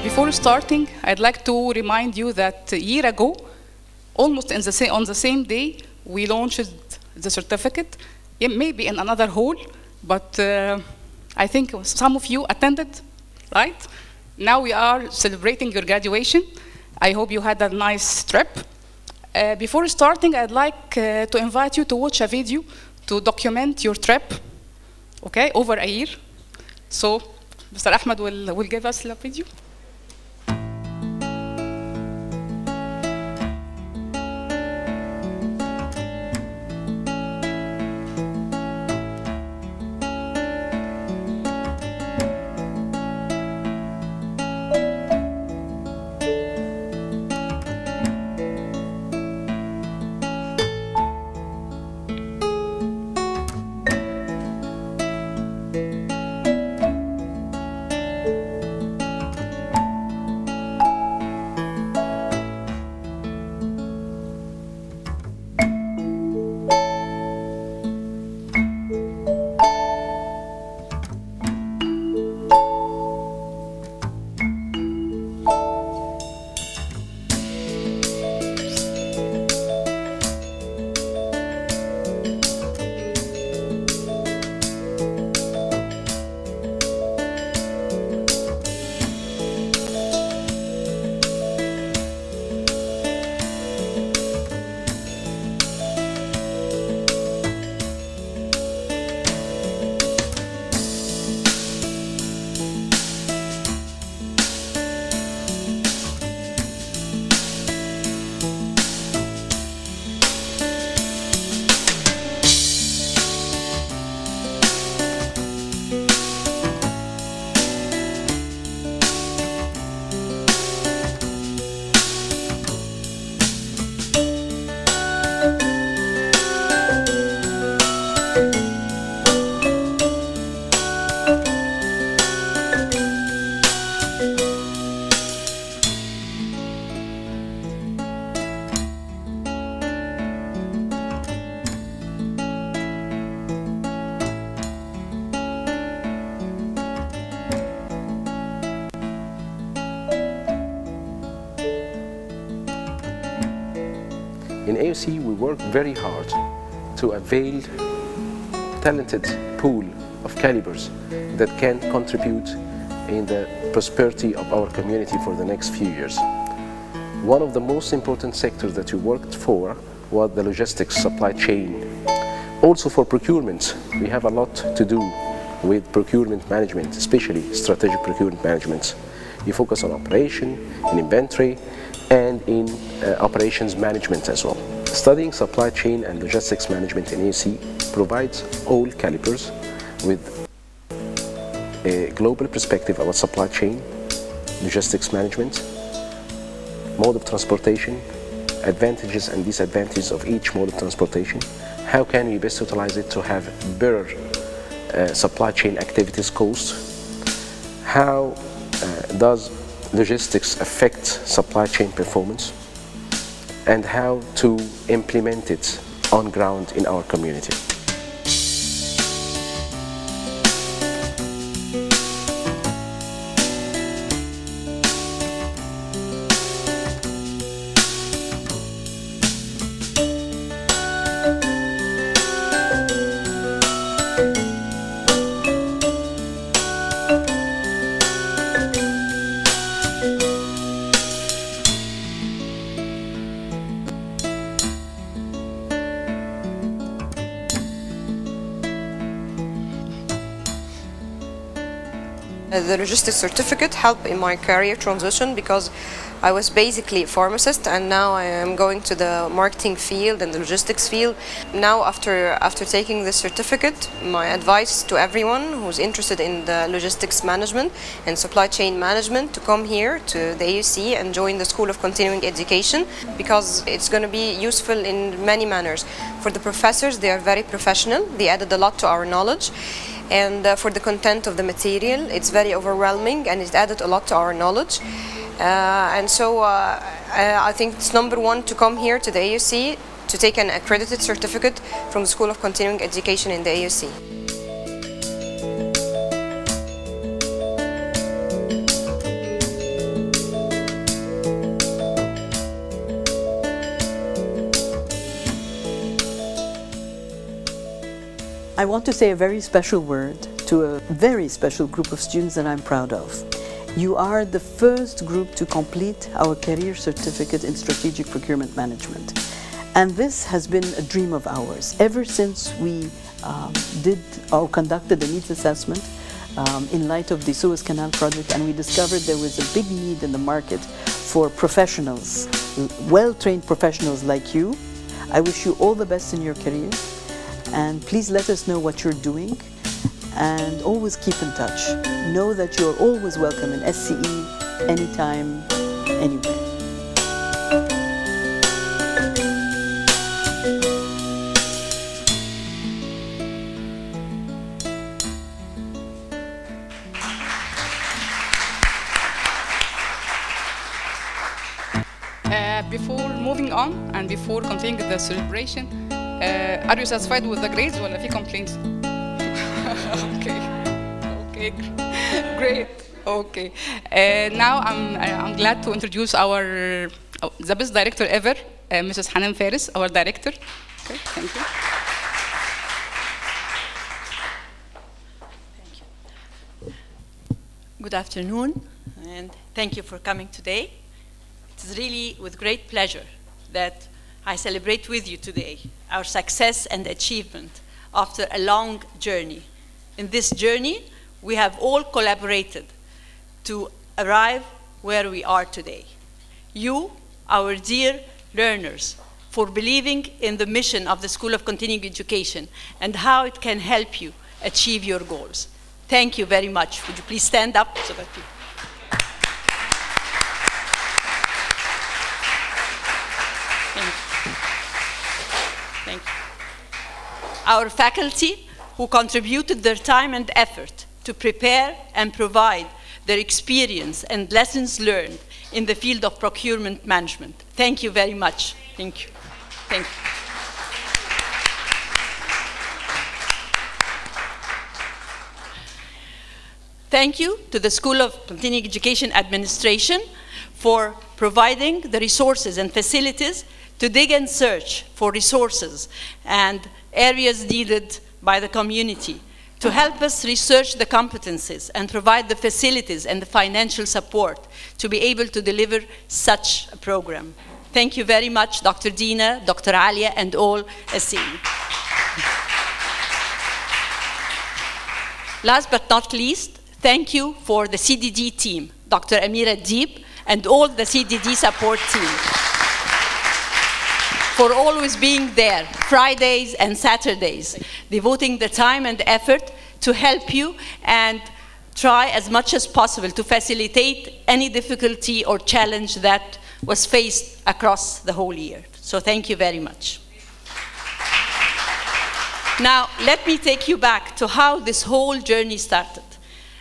Before starting, I'd like to remind you that a year ago, almost on the same day, we launched the certificate, maybe in another hall, but I think some of you attended, right? Now we are celebrating your graduation. I hope you had a nice trip. Before starting, I'd like to invite you to watch a video to document your trip, okay, over a year. So, Mr. Ahmed will give us the video. In AUC, we work very hard to avail talented pool of calibers that can contribute in the prosperity of our community for the next few years. One of the most important sectors that we worked for was the logistics supply chain. Also for procurement, we have a lot to do with procurement management, especially strategic procurement management. We focus on operation, in inventory, and in operations management as well. Studying supply chain and logistics management in AUC provides all calibers with a global perspective about supply chain, logistics management, mode of transportation, advantages and disadvantages of each mode of transportation. How can we best utilize it to have better supply chain activities cost, how does logistics affect supply chain performance, and how to implement it on ground in our community. The logistics certificate helped in my career transition because I was basically a pharmacist and now I am going to the marketing field and the logistics field. Now after taking this certificate, my advice to everyone who's interested in the logistics management and supply chain management to come here to the AUC and join the School of Continuing Education, because it's going to be useful in many manners. For the professors, they are very professional, they added a lot to our knowledge. And for the content of the material, it's very overwhelming and it added a lot to our knowledge. And so I think it's number one to come here to the AUC to take an accredited certificate from the School of Continuing Education in the AUC. I want to say a very special word to a very special group of students that I'm proud of. You are the first group to complete our career certificate in strategic procurement management. And this has been a dream of ours. Ever since we conducted a needs assessment in light of the Suez Canal project, and we discovered there was a big need in the market for professionals, well-trained professionals like you. I wish you all the best in your career. And please let us know what you're doing and always keep in touch. Know that you're always welcome in SCE, anytime, anywhere. Before moving on and before continuing the celebration, are you satisfied with the grades or any complaints? Okay, great. Okay. Now I'm glad to introduce the best director ever, Mrs. Hanan Faris, our director. Okay, thank you. Thank you. Good afternoon, and thank you for coming today. It's really with great pleasure that I celebrate with you today our success and achievement after a long journey. In this journey, we have all collaborated to arrive where we are today. You, our dear learners, for believing in the mission of the School of Continuing Education and how it can help you achieve your goals. Thank you very much. Would you please stand up so that you... Thank you. Our faculty, who contributed their time and effort to prepare and provide their experience and lessons learned in the field of procurement management. Thank you very much. Thank you. Thank you. Thank you to the School of Continuing Education Administration for providing the resources and facilities to dig and search for resources and areas needed by the community to help us research the competencies and provide the facilities and the financial support to be able to deliver such a program. Thank you very much, Dr. Dina, Dr. Alia, and all SCE. Last but not least, thank you for the CDD team, Dr. Amira Deep, and all the CDD support team, for always being there, Fridays and Saturdays, devoting the time and effort to help you and try as much as possible to facilitate any difficulty or challenge that was faced across the whole year. So thank you very much. Now, let me take you back to how this whole journey started.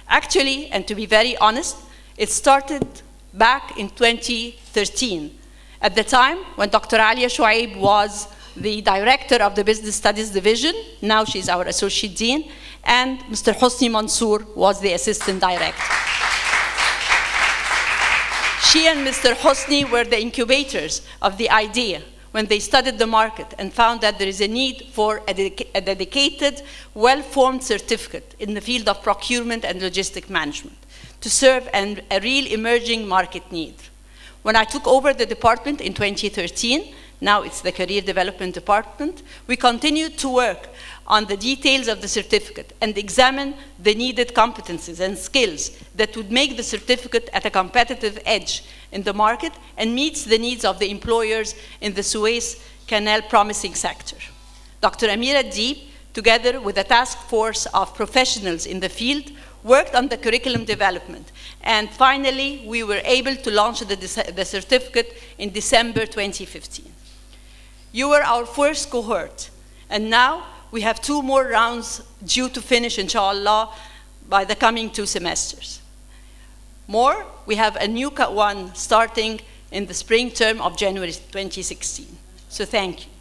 Actually, and to be very honest, it started back in 2013. At the time, when Dr. Alia Shuaib was the director of the Business Studies Division, now she's our Associate Dean, and Mr. Hosni Mansour was the Assistant Director. She and Mr. Hosni were the incubators of the idea when they studied the market and found that there is a need for a dedicated, well-formed certificate in the field of procurement and logistic management to serve a real emerging market need. When I took over the department in 2013, now it's the Career Development Department, we continued to work on the details of the certificate and examine the needed competencies and skills that would make the certificate at a competitive edge in the market and meets the needs of the employers in the Suez Canal promising sector. Dr. Amira Deeb, together with a task force of professionals in the field, worked on the curriculum development. And finally, we were able to launch the certificate in December 2015. You were our first cohort, and now we have 2 more rounds due to finish, inshallah, by the coming 2 semesters. More, we have a new one starting in the spring term of January 2016. So thank you.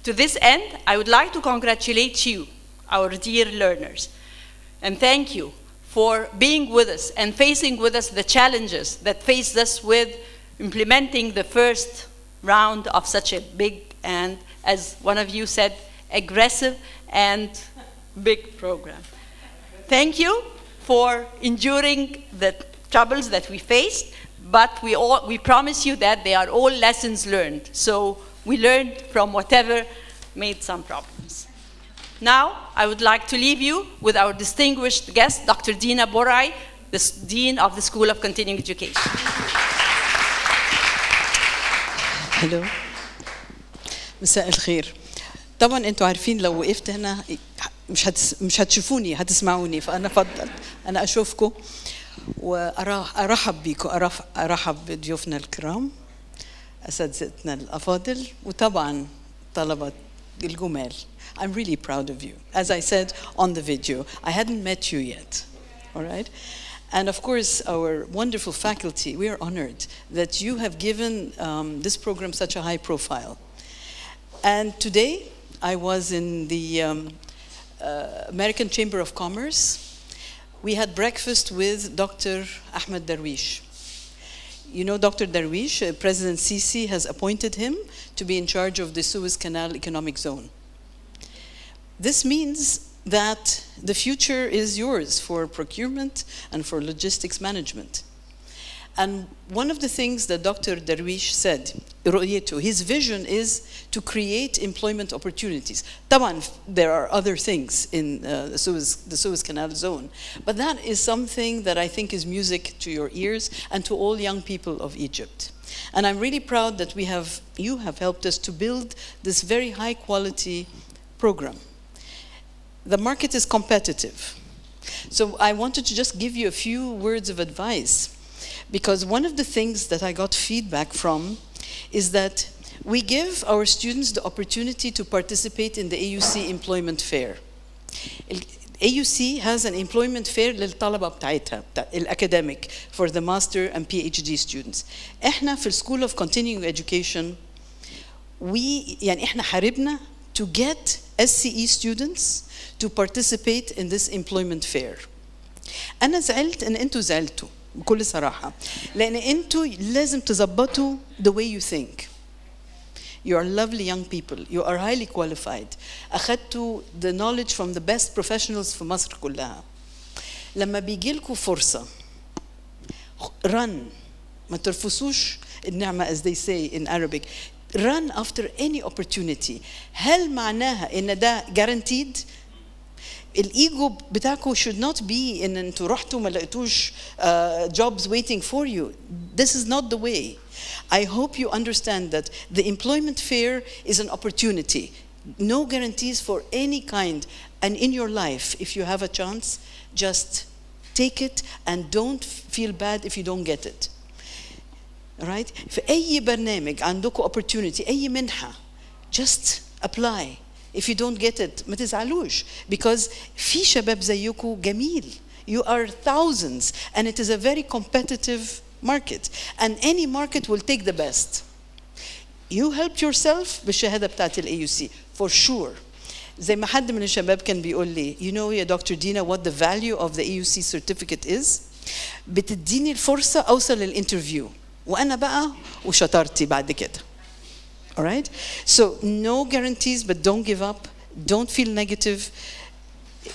To this end, I would like to congratulate you, our dear learners, and thank you for being with us and facing with us the challenges that faced us with implementing the first round of such a big and, as one of you said, aggressive and big program. Thank you for enduring the troubles that we faced, but we promise you that they are all lessons learned. So we learned from whatever made some problems. Now, I would like to leave you with our distinguished guest, Dr. Dina Borai, the Dean of the School of Continuing Education. Hello. مساء الخير. طبعا انتوا عارفين لو وقفت هنا مش هتشوفوني هتسمعوني، فانا افضل انا اشوفكم وارحب بيكم، ارحب بضيوفنا الكرام، اساتذتنا الافاضل، وطبعا طلبه الجمال. I'm really proud of you. As I said on the video, I hadn't met you yet. All right? And of course, our wonderful faculty, we are honored that you have given this program such a high profile. And today, I was in the American Chamber of Commerce. We had breakfast with Dr. Ahmed Darwish. You know Dr. Darwish, President Sisi has appointed him to be in charge of the Suez Canal Economic Zone. This means that the future is yours for procurement and for logistics management. And one of the things that Dr. Darwish said, his vision is to create employment opportunities. Taban, there are other things in the Suez Canal zone, but that is something that I think is music to your ears and to all young people of Egypt. And I'm really proud that you have helped us to build this very high quality program. The market is competitive. So I wanted to just give you a few words of advice, because one of the things that I got feedback from is that we give our students the opportunity to participate in the AUC employment fair. AUC has an employment fair للطلبة بتاعتها, الacademic, for the master and PhD students. احنا في School of Continuing Education, احنا حاربنا to get SCE students to participate in this employment fair. أنا زعلت إن أنتوا زعلتوا بكل صراحة، لأن أنتوا لازم تظبطوا the way you think. You are lovely young people. You are highly qualified. أخذتوا the knowledge from the best professionals في مصر كلها. لما بيجيلكوا فرصة run، ما ترفسوش النعمة as they say in Arabic. Run after any opportunity. هل معناها إن ده guaranteed؟ الإيجو بتاعكم should not be إن أنتوا رحتوا ما لقيتوش jobs waiting for you. This is not the way. I hope you understand that the employment fair is an opportunity. No guarantees for any kind. And in your life, if you have a chance, just take it and don't feel bad if you don't get it. Right? في أي برنامج عندكم opportunity, أي منحة, just apply. if you don't get it ما تزعلوش because في شباب زيكم جميل. You are thousands and it is a very competitive market and any market will take the best. You helped yourself بالشهادة بتاعت AUC for sure. زي ما حد من الشباب كان بيقول لي you know يا دكتور دينا what the value of the AUC certificate is. بتديني الفرصة أوصل للانترفيو وأنا بقى وشطارتي بعد كده. All right? So no guarantees, but don't give up. Don't feel negative.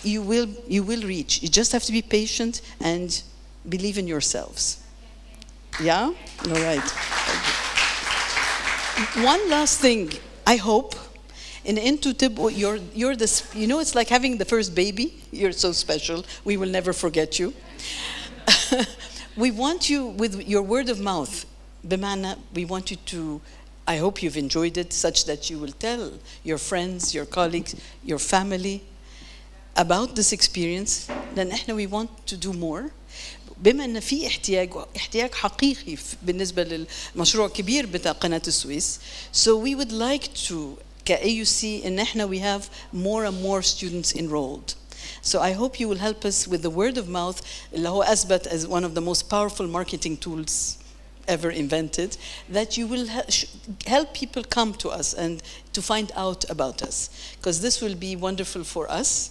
You will reach. You just have to be patient and believe in yourselves. Yeah? All right. One last thing, I hope. In Intutib, you're this, you know, it's like having the first baby. You're so special. We will never forget you. We want you with your word of mouth. بمعنى, we want you to, I hope you've enjoyed it such that you will tell your friends, your colleagues, your family about this experience. لأن احنا we want to do more. بما أن في احتياج حقيقي بالنسبة للمشروع كبير بتاع قناة السويس. So we would like to كAUC إن احنا we have more and more students enrolled. So I hope you will help us with the word of mouth اللي هو أثبت as one of the most powerful marketing tools ever invented, that you will help people come to us and to find out about us, because this will be wonderful for us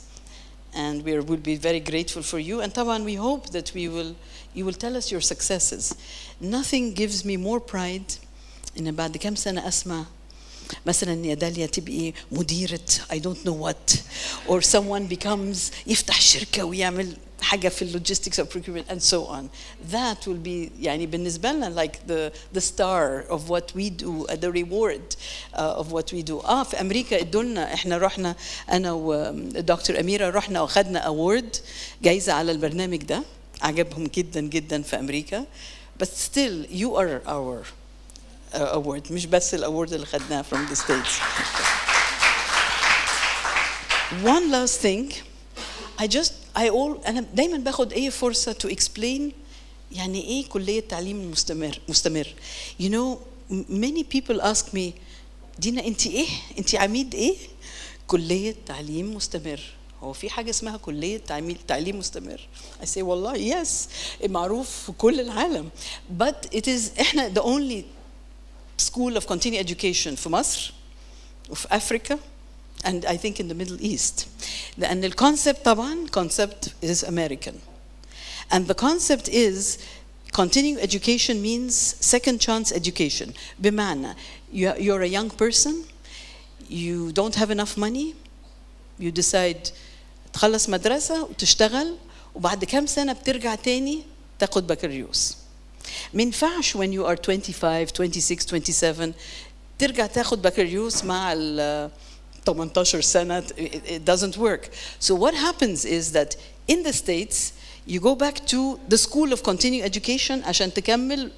and we will be very grateful for you. And طبعا we hope that you will tell us your successes. Nothing gives me more pride إن بعد كم سنة أسمع مثلا يا داليا تبقي مديرة I don't know what, or someone becomes يفتح شركة ويعمل حاجة في logistics or procurement and so on. That will be يعني بالنسبة لنا like the star of what we do, the reward of what we do. في أمريكا ادولنا احنا رحنا أنا ودكتور أميرة رحنا وأخذنا award جايزة على البرنامج ده, عجبهم جدا جدا في أمريكا. But still you are our award, مش بس الأورد اللي خدناه from the States. One last thing, أنا دايما باخد أي فرصة to explain يعني إيه كلية تعليم مستمر. You know, many people ask me, دينا أنت إيه؟ أنت عميد إيه؟ كلية تعليم مستمر. هو في حاجة اسمها كلية تعليم مستمر؟ I say والله yes, معروف في كل العالم. But it is إحنا the only school of continuing education في مصر وفي أفريقيا and I think in the Middle East. لأن الconcept طبعا concept is American. And the concept is continuing education means second chance education. بمعنى you're a young person, you don't have enough money, you decide تخلص مدرسة وتشتغل وبعد كم سنة بترجع تاني تاخد بكالوريوس. ما ينفعش when you are 25, 26, 27 ترجع تاخد بكالوريوس مع 18 سنة. It doesn't work. So what happens is that in the States you go back to the school of continuing education عشان تكمل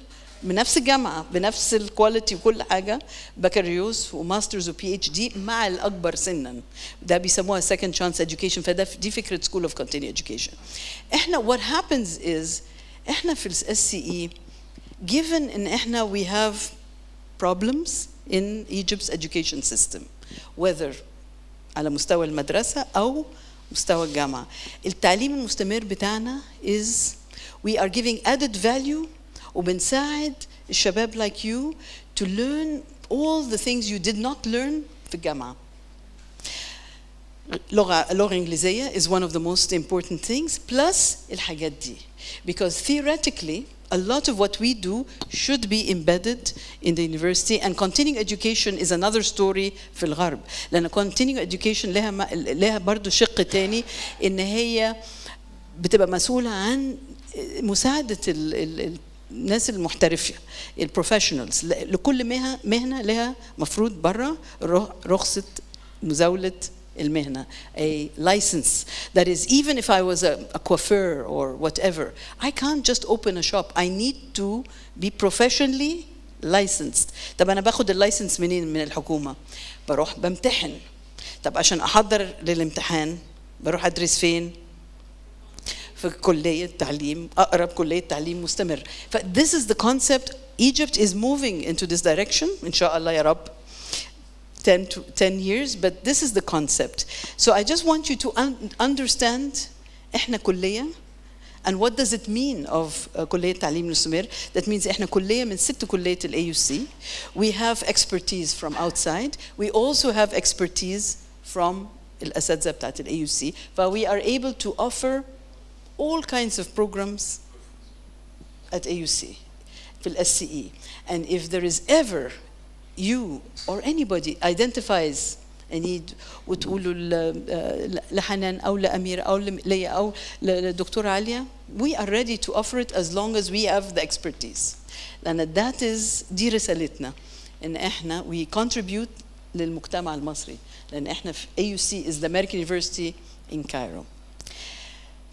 بنفس الجامعة بنفس الكواليتي وكل حاجة بكالوريوس وماسترز وبي اتش دي مع الأكبر سنا. ده بيسموها second chance education. دي فكرة school of continuing education. إحنا what happens is إحنا في SCE given إن إحنا we have problems in Egypt's education system whether على مستوى المدرسة أو مستوى الجامعة. التعليم المستمر بتاعنا is we are giving added value وبنساعد الشباب like you to learn all the things you did not learn في الجامعة. اللغة الإنجليزية is one of the most important things plus الحاجات دي, because theoretically a lot of what we do should be embedded in the university, and continuing education is another story في الغرب. لأن continuing education لها برضو شق تاني إن هي بتبقى مسؤولة عن مساعدة الناس المحترفة البروفيشنالز. لكل مهنة لها مفروض برا رخصة مزاولة المهنة, a license. That is, even if I was a coiffeur or whatever, I can't just open a shop. I need to be professionally licensed. طب أنا باخد اللايسنس منين؟ من الحكومة. بروح بامتحن. طب عشان أحضر للامتحان بروح أدرس فين؟ في كلية تعليم, أقرب كلية تعليم مستمر. This is the concept. Egypt is moving into this direction. إن شاء الله يا رب. 10 years, but this is the concept. So I just want you to understand إحنا كلية. And what does it mean of كلية تعليم المستمر? That means إحنا كلية من 6 كليات AUC. We have expertise from outside. We also have expertise from الأساتذة بتاعت AUC. But we are able to offer all kinds of programs at AUC, في SCE. And if there is ever you or anybody identifies a need وتقولوا لحنان أو لأميرة أو ليا أو لدكتورة عالية, we are ready to offer it as long as we have the expertise. لأن that is دي رسالتنا, إن إحنا we contribute للمجتمع المصري, لأن إحنا في AUC is the American University in Cairo.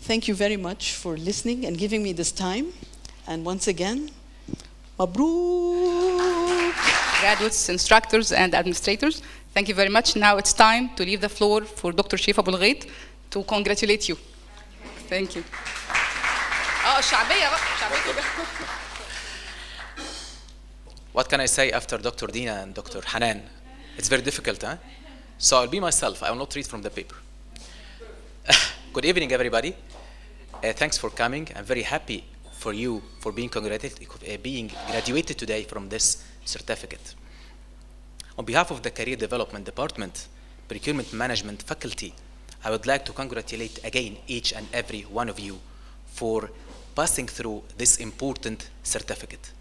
Thank you very much for listening and giving me this time. And once again, مبروك. Graduates, instructors, and administrators, thank you very much. Now it's time to leave the floor for Dr. Shif Abou Lghait to congratulate you. Thank you. What can I say after Dr. Dina and Dr. Hanan? It's very difficult, huh? So I'll be myself. I will not read from the paper. Good evening, everybody. Thanks for coming. I'm very happy for you for being graduated today from this certificate. On behalf of the Career Development Department, Procurement Management faculty, I would like to congratulate again each and every one of you for passing through this important certificate.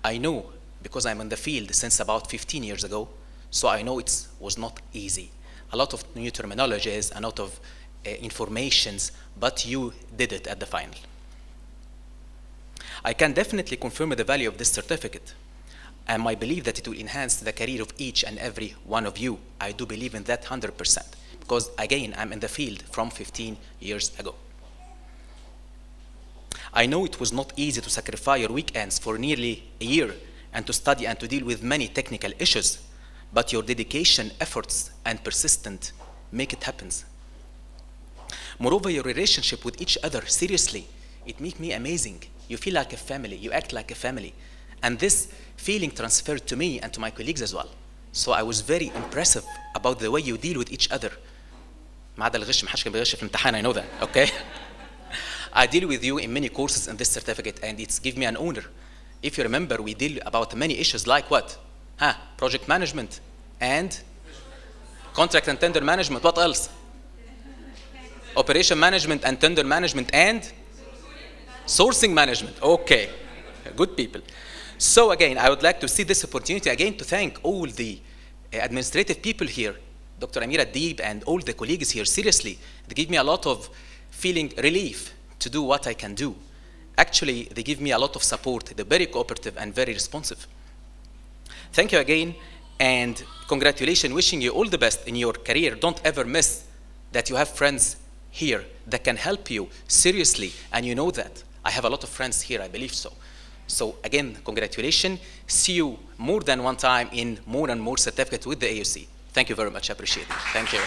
I know, because I'm in the field since about 15 years ago, so I know it was not easy. A lot of new terminologies, a lot of informations, but you did it at the final. I can definitely confirm the value of this certificate, and I believe that it will enhance the career of each and every one of you. I do believe in that 100%, because again, I'm in the field from 15 years ago. I know it was not easy to sacrifice your weekends for nearly a year and to study and to deal with many technical issues, but your dedication, efforts, and persistence make it happen. Moreover, your relationship with each other, seriously, it makes me amazing. You feel like a family, you act like a family. And this feeling transferred to me and to my colleagues as well. So I was very impressive about the way you deal with each other. ما عدا الغش, ما حدش كان بيغش في الامتحان, I know that, okay? I deal with you in many courses in this certificate, and it's given me an honor. If you remember, we deal about many issues like what? Project management and contract and tender management. What else? Operation management and tender management and sourcing management. Okay, good people. So again, I would like to see this opportunity again to thank all the administrative people here, Dr. Amira Deeb and all the colleagues here. Seriously, they give me a lot of feeling relief to do what I can do. Actually, they give me a lot of support. They're very cooperative and very responsive. Thank you again, and congratulations, wishing you all the best in your career. Don't ever miss that you have friends here that can help you, seriously, and you know that. I have a lot of friends here, I believe so. So again, congratulations. See you more than one time in more and more certificates with the AUC. Thank you very much, I appreciate it. Thank you.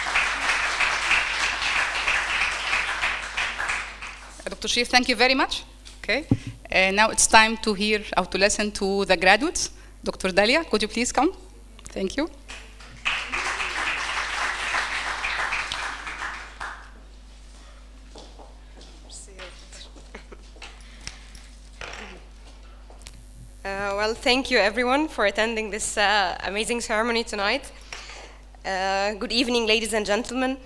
Dr. Shif, thank you very much. Okay, now it's time to hear or to listen to the graduates. Dr. Dalia, could you please come? Thank you. Well, thank you everyone for attending this amazing ceremony tonight. Good evening, ladies and gentlemen,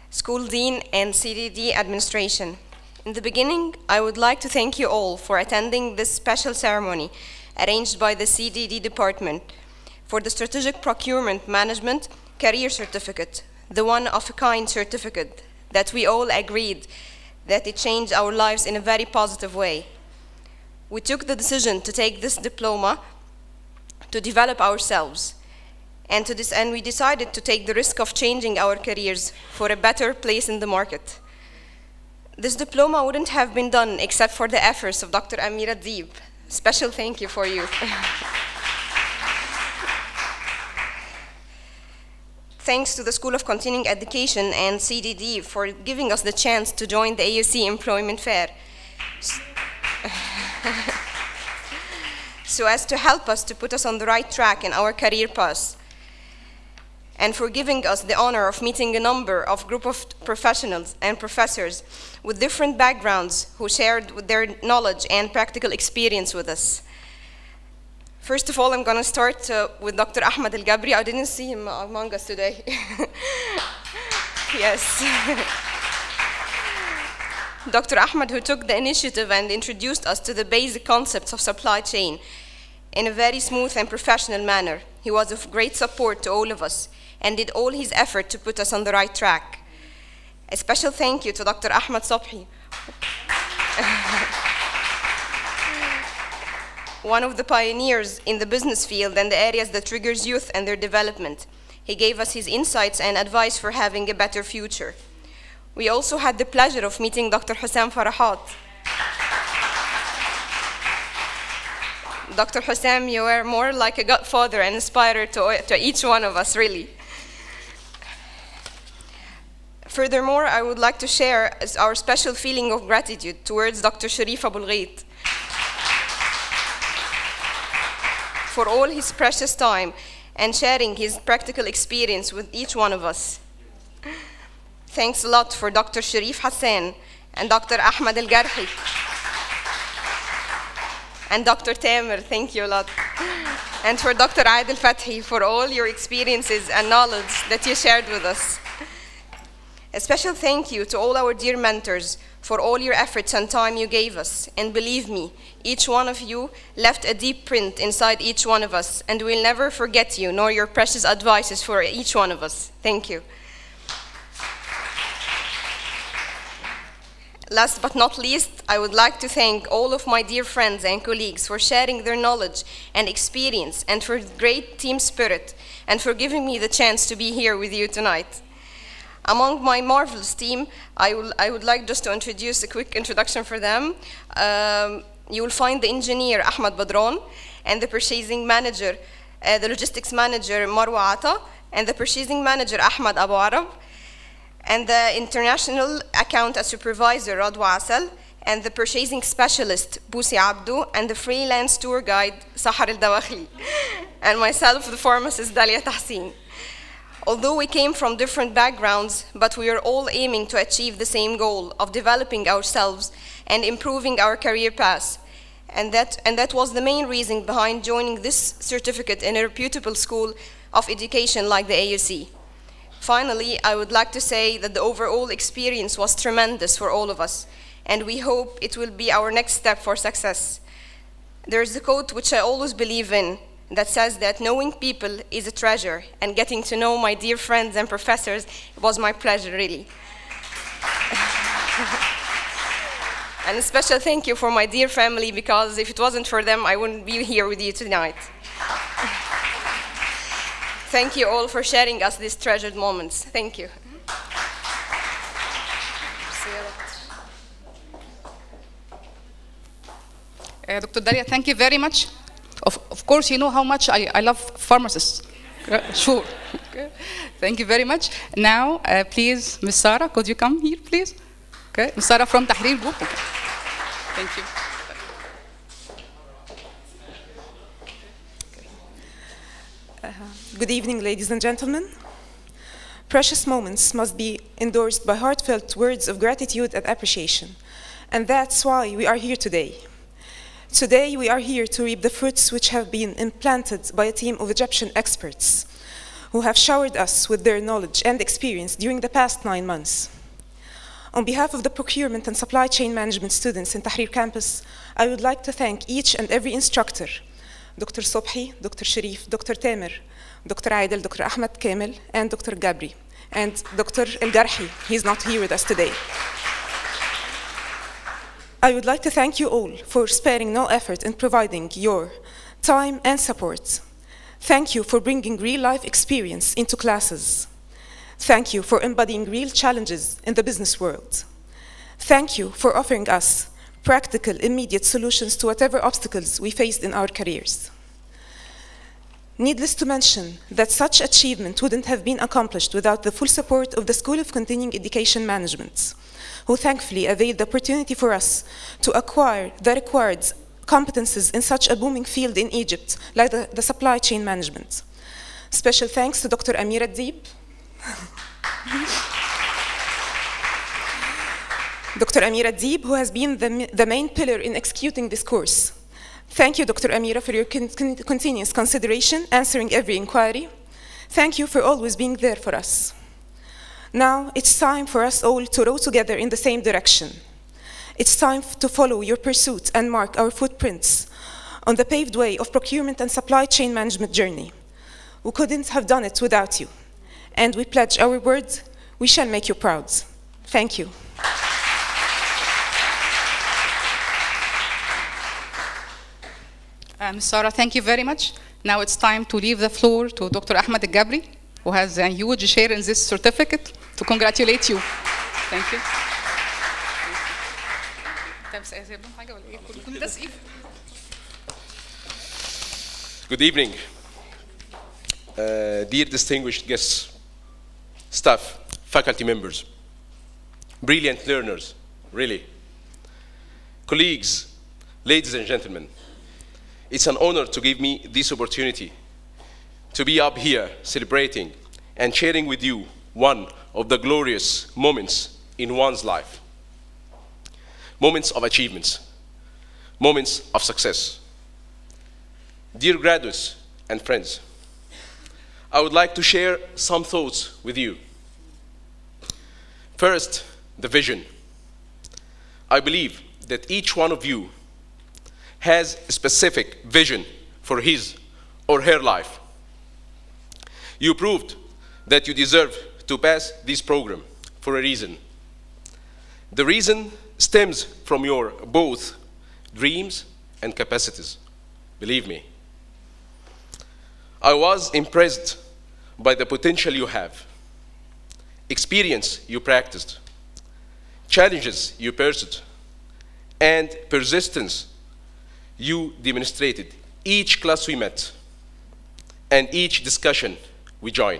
School Dean and CDD Administration. In the beginning, I would like to thank you all for attending this special ceremony arranged by the CDD Department for the Strategic Procurement Management Career Certificate, the one-of-a-kind certificate that we all agreed that it changed our lives in a very positive way. We took the decision to take this diploma to develop ourselves, and we decided to take the risk of changing our careers for a better place in the market. This diploma wouldn't have been done except for the efforts of Dr. Amira Deeb. Special thank you for you. Thanks to the School of Continuing Education and CDD for giving us the chance to join the AUC Employment Fair, so as to help us to put us on the right track in our career path. and for giving us the honor of meeting a number of group of professionals and professors with different backgrounds who shared their knowledge and practical experience with us. First of all, I'm going to start with Dr. Ahmed El-Gabri. I didn't see him among us today. Yes. Dr. Ahmed, who took the initiative and introduced us to the basic concepts of supply chain in a very smooth and professional manner. He was of great support to all of us and did all his effort to put us on the right track. A special thank you to Dr. Ahmed Sobhi, one of the pioneers in the business field and the areas that triggers youth and their development. He gave us his insights and advice for having a better future. We also had the pleasure of meeting Dr. Hussam Farahat. Dr. Hussam, you are more like a godfather and inspirer to each one of us, really. Furthermore, I would like to share our special feeling of gratitude towards Dr. Sharif Abul Ghait for all his precious time and sharing his practical experience with each one of us. Thanks a lot for Dr. Sharif Hassan and Dr. Ahmed El-Garhi and Dr. Tamer, thank you a lot. And for Dr. Adil Fathi for all your experiences and knowledge that you shared with us. A special thank you to all our dear mentors for all your efforts and time you gave us. And believe me, each one of you left a deep print inside each one of us, and we'll never forget you, nor your precious advices for each one of us. Thank you. Last but not least, I would like to thank all of my dear friends and colleagues for sharing their knowledge and experience, and for great team spirit, and for giving me the chance to be here with you tonight. Among my marvelous team, I would like just to introduce a quick introduction for them. You will find the engineer, Ahmed Badron, and the purchasing manager, the logistics manager, Marwa Ata, and the purchasing manager, Ahmed Abu Arab, and the international account supervisor, Radwa Asal, and the purchasing specialist, Busi Abdu, and the freelance tour guide, Sahar Al-Dawakhli, and myself, the pharmacist, Dalia Tahsin. Although we came from different backgrounds, but we are all aiming to achieve the same goal of developing ourselves and improving our career paths. And that was the main reason behind joining this certificate in a reputable school of education like the AUC. Finally, I would like to say that the overall experience was tremendous for all of us, and we hope it will be our next step for success. There is a quote which I always believe in, that says that knowing people is a treasure, and getting to know my dear friends and professors was my pleasure, really. And a special thank you for my dear family, because if it wasn't for them, I wouldn't be here with you tonight. Thank you all for sharing us these treasured moments. Thank you. Dr. Daria, thank you very much. Of course, you know how much I love pharmacists. Sure. Okay. Thank you very much. Now, please, Ms. Sarah, could you come here, please? Okay. Ms. Sarah from Tahrir Group. Okay. Thank you. Good evening, ladies and gentlemen. Precious moments must be endorsed by heartfelt words of gratitude and appreciation. And that's why we are here today. Today, we are here to reap the fruits which have been implanted by a team of Egyptian experts who have showered us with their knowledge and experience during the past 9 months. On behalf of the procurement and supply chain management students in Tahrir campus, I would like to thank each and every instructor, Dr. Sobhi, Dr. Sharif, Dr. Tamer, Dr. Adil, Dr. Ahmed Kamel, and Dr. Gabri, and Dr. El-Garhi. He's not here with us today. I would like to thank you all for sparing no effort in providing your time and support. Thank you for bringing real-life experience into classes. Thank you for embodying real challenges in the business world. Thank you for offering us practical, immediate solutions to whatever obstacles we faced in our careers. Needless to mention that such achievement wouldn't have been accomplished without the full support of the School of Continuing Education Management, who thankfully availed the opportunity for us to acquire the required competences in such a booming field in Egypt, like the supply chain management. Special thanks to Dr. Amira Deeb. Dr. Amira Deeb, who has been the main pillar in executing this course. Thank you, Dr. Amira, for your continuous consideration, answering every inquiry. Thank you for always being there for us. Now, it's time for us all to row together in the same direction. It's time to follow your pursuit and mark our footprints on the paved way of procurement and supply chain management journey. We couldn't have done it without you. And we pledge our word, we shall make you proud. Thank you. Ms. Sqaure, thank you very much. Now it's time to leave the floor to Dr. Ahmed Al-Gabri, who has a huge share in this certificate, to congratulate you. Thank you. Good evening, dear distinguished guests, staff, faculty members, brilliant learners, really, colleagues, ladies and gentlemen. It's an honor to give me this opportunity to be up here celebrating and sharing with you one of the glorious moments in one's life. Moments of achievements, moments of success. Dear graduates and friends, I would like to share some thoughts with you. First, the vision. I believe that each one of you has a specific vision for his or her life. You proved that you deserve to pass this program for a reason. The reason stems from your both dreams and capacities, believe me. I was impressed by the potential you have, experience you practiced, challenges you pursued, and persistence you demonstrated each class we met and each discussion we join.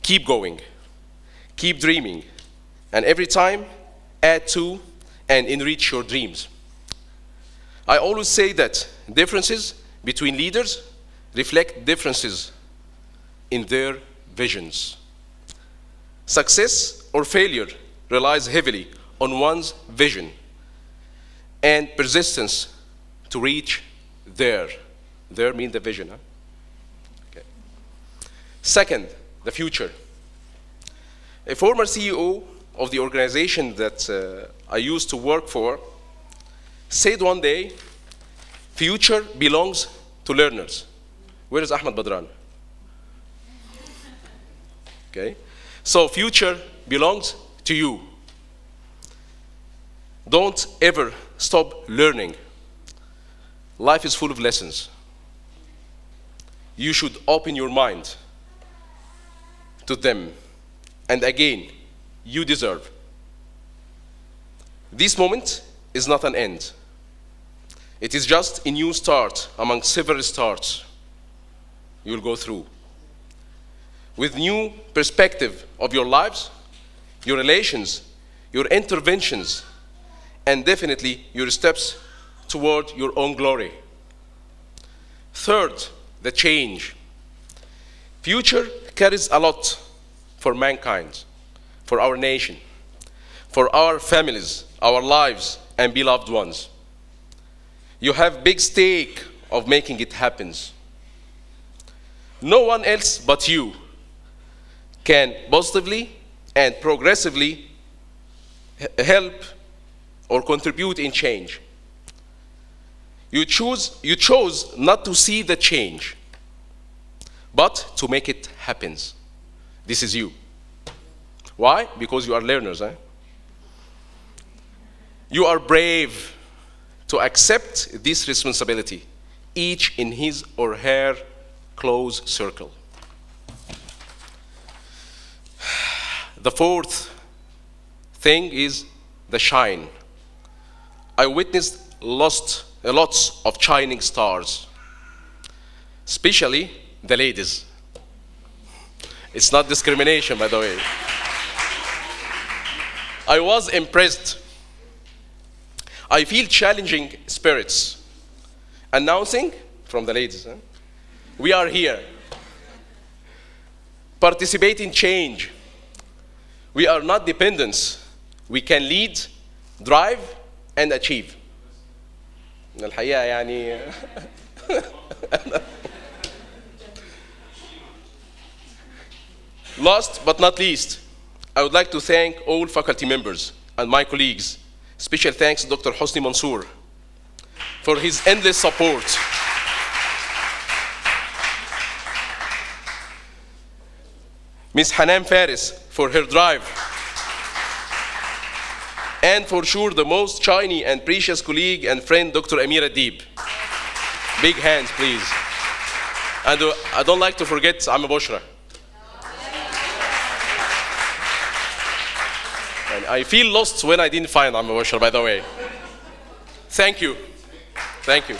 Keep going, keep dreaming, and every time add to and enrich your dreams. I always say that differences between leaders reflect differences in their visions. Success or failure relies heavily on one's vision and persistence to reach there. There means the vision. Huh? Okay. Second, the future. A former CEO of the organization that I used to work for said one day, future belongs to learners. Where is Ahmed Badran? Okay. So future belongs to you. Don't ever stop learning. Life is full of lessons. You should open your mind to them. And again, you deserve. This moment is not an end. It is just a new start among several starts you will go through. With new perspective of your lives, your relations, your interventions, and definitely your steps toward your own glory. Third, the change. Future carries a lot for mankind, for our nation, for our families, our lives, and beloved ones. You have big stake of making it happen. No one else but you can positively and progressively help or contribute in change. You chose not to see the change, but to make it happen. This is you. Why? Because you are learners. You are brave to accept this responsibility, each in his or her close circle. The fourth thing is the shine. I witnessed lots of shining stars, especially the ladies. It's not discrimination, by the way. I was impressed. I feel challenging spirits announcing from the ladies, we are here. participate in change. We are not dependents. We can lead, drive, and achieve. الحقيقة يعني Last but not least, I would like to thank all faculty members and my colleagues. Special thanks to Dr. Hosni Mansour for his endless support. Ms. Hanam Faris for her drive. And for sure, the most shiny and precious colleague and friend, Dr. Amira Deeb. Big hands, please. And I don't like to forget Amma Boshra. And I feel lost when I didn't find Amma Boshra, by the way. Thank you. Thank you.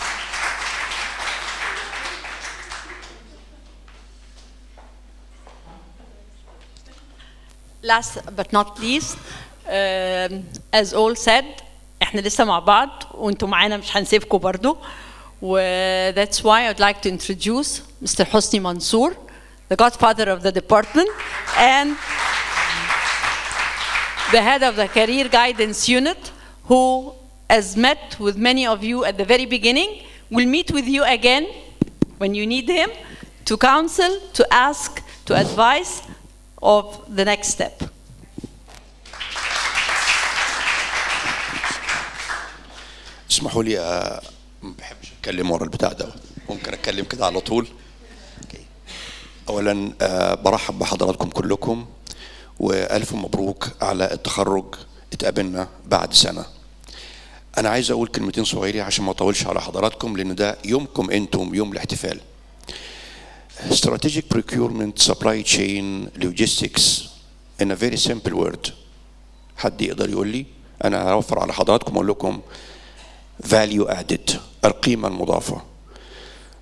Last but not least, as all said, احنا لسه مع بعض وانتم معانا مش هنسيبكم برضو. That's why I'd like to introduce Mr. Hosni Mansour, the godfather of the department and the head of the Career Guidance Unit, who has met with many of you at the very beginning, will meet with you again when you need him to counsel, to ask, to advise of the next step. اسمحوا لي ما بحبش اتكلم ورا البتاع ده، ممكن اتكلم كده على طول. اولا برحب بحضراتكم كلكم والف مبروك على التخرج. اتقابلنا بعد سنه. انا عايز اقول كلمتين صغيرين عشان ما اطولش على حضراتكم لان ده يومكم انتم، يوم الاحتفال. Strategic procurement, supply chain, logistics in a very simple word. حد يقدر يقول لي؟ انا هوفر على حضراتكم اقول لكم value added، القيمة المضافة.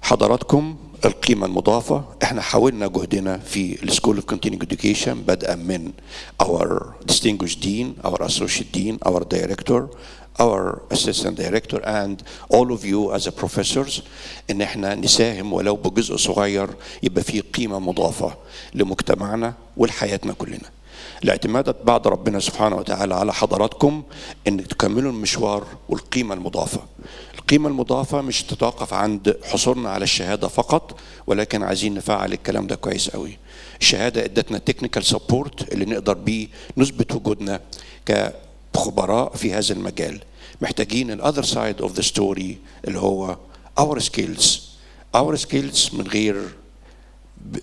حضراتكم القيمة المضافة احنا حاولنا جهدنا في School of Continuing Education بدءا من our distinguished dean, our associate dean, our director, our assistant director and all of you as a professors ان احنا نساهم ولو بجزء صغير يبقى فيه قيمة مضافة لمجتمعنا ولحياتنا كلنا. الاعتماد بعد ربنا سبحانه وتعالى على حضراتكم ان تكملوا المشوار والقيمة المضافة. القيمة المضافة مش تتوقف عند حصولنا على الشهادة فقط، ولكن عايزين نفعل الكلام ده كويس قوي. الشهادة ادتنا تكنيكال سبورت اللي نقدر بيه نثبت وجودنا كخبراء في هذا المجال. محتاجين الاذر سايد اوف ذا ستوري اللي هو our skills من غير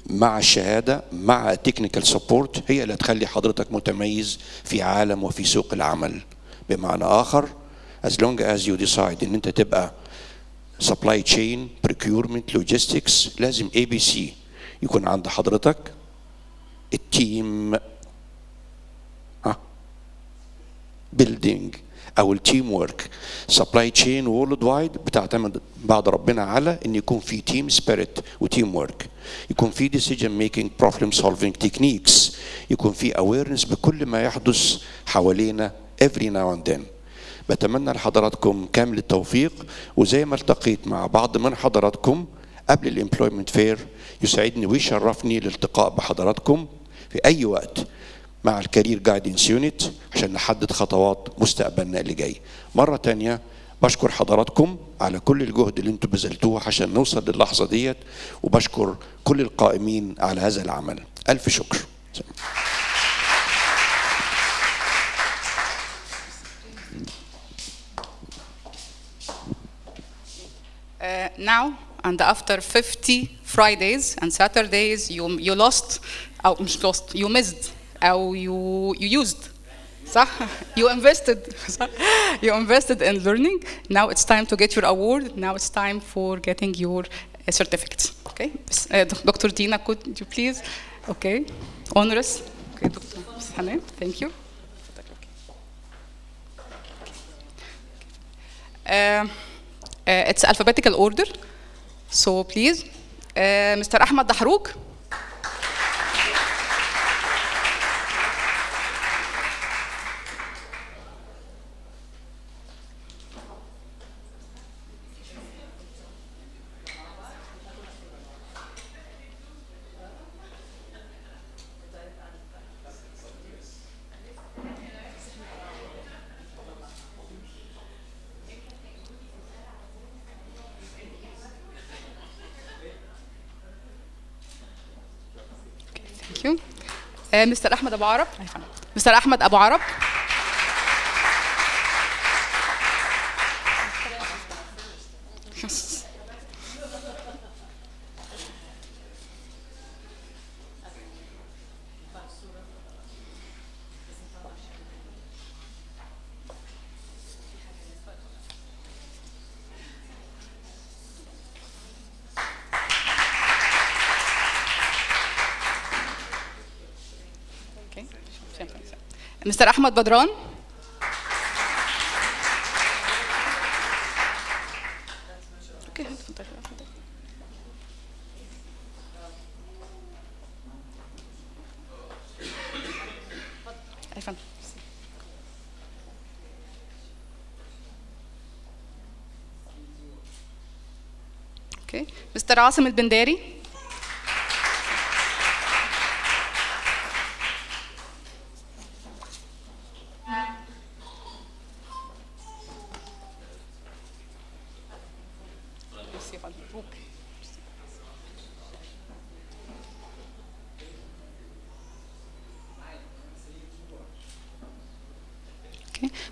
مع الشهادة مع تكنيكال سبورت هي اللي تخلي حضرتك متميز في عالم وفي سوق العمل. بمعنى آخر as long as you decide ان انت تبقى supply chain, procurement, logistics لازم ABC يكون عند حضرتك التيم building او التيم ورك. سبلاي تشين وورلد وايد بتعتمد بعد ربنا على ان يكون في تيم سبيريت وتيم ورك، يكون في ديسيجن ميكينج بروبلم سولفينج تكنيكس، يكون في اويرنس بكل ما يحدث حوالينا every now and then. بتمنى لحضراتكم كامل التوفيق، وزي ما التقيت مع بعض من حضراتكم قبل الامبلويمنت فير يسعدني ويشرفني الالتقاء بحضراتكم في اي وقت مع الكارير جايدنس يونت عشان نحدد خطوات مستقبلنا اللي جاي. مرة تانية بشكر حضراتكم على كل الجهد اللي انتم بذلتوه عشان نوصل للحظة ديت، وبشكر كل القائمين على هذا العمل. ألف شكر. Now and after 50 Fridays and Saturdays you lost أو مش lost, you missed أو you used, صح? You invested, you invested in learning. Now it's time to get your award. Now it's time for getting your certificates. Okay, Dr. Dina, could you please? Okay, honor us. Okay, Dr. Hanan, thank you. It's alphabetical order, so please, Mr. Ahmad Dahrouk. Thank you. Mr. Ahmed Abu Arab. Mr. Ahmed Abu Arab. Mr. Ahmed Badran. Okay, Okay. Mr. Asim Al-Bindari.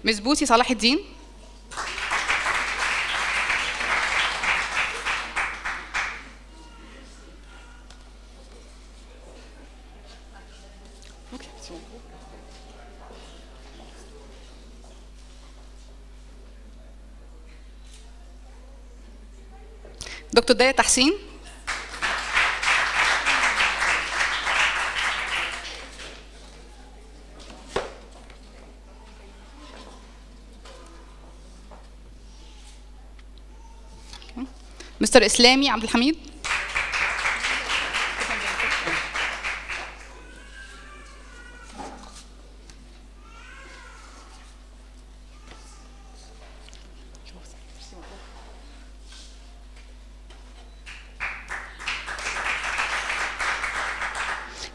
Ms. Bouti Salah Eddin. Dr. Daya Tahsin. Mr. Islami Abdul Hamid.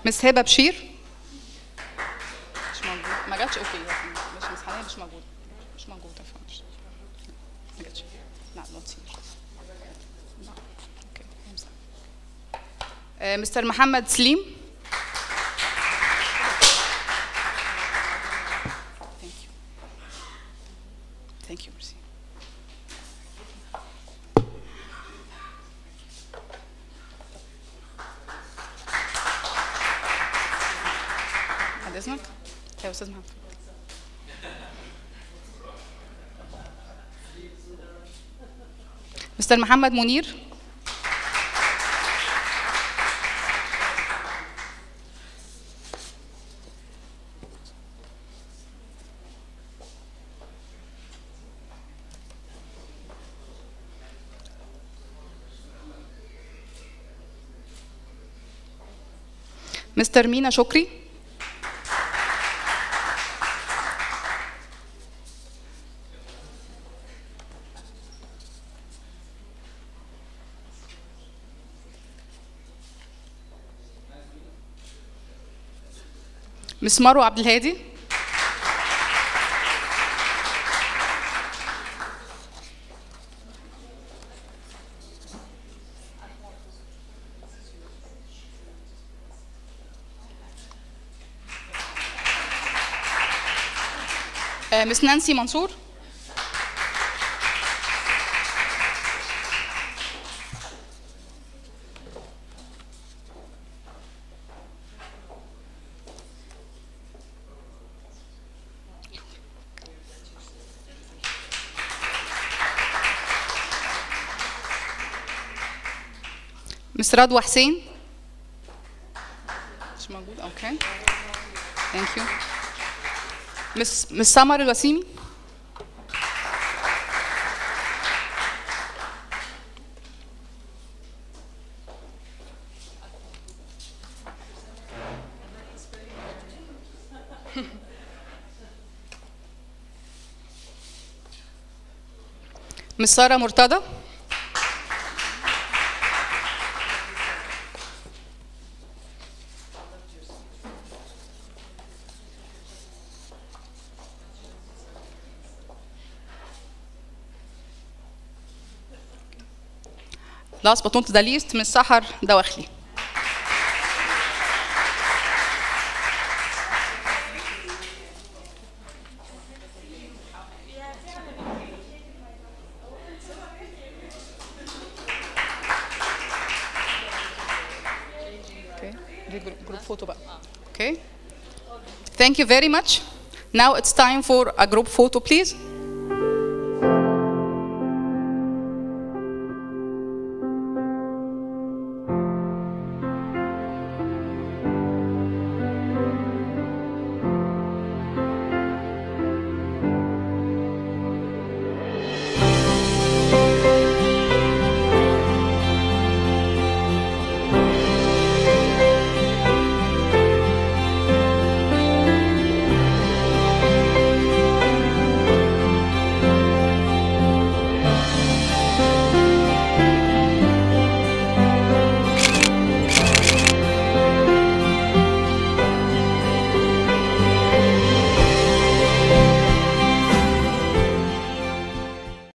Miss هبة بشير. مش موجود. ما جاتش اوكي مش مس حاليا مش موجود. مش موجودة فمش. ما جاتش. لا not here. لا. اوكي. مستر محمد سليم. Thank you. Thank you. Merci. اسمك؟ يا أستاذ محمد. مستر محمد منير. مستر مينا شكري. مس مروة عبد الهادي. مس نانسي منصور. مس رضوى حسين. مش موجود. اوكي. ثانك يو. مس سمر الوسيمي. مس سارة مرتضى. last but not the least مس سحر دواخلي. جروب فوتو بقى. Okay. Thank you very much. Now it's time for a group photo, please.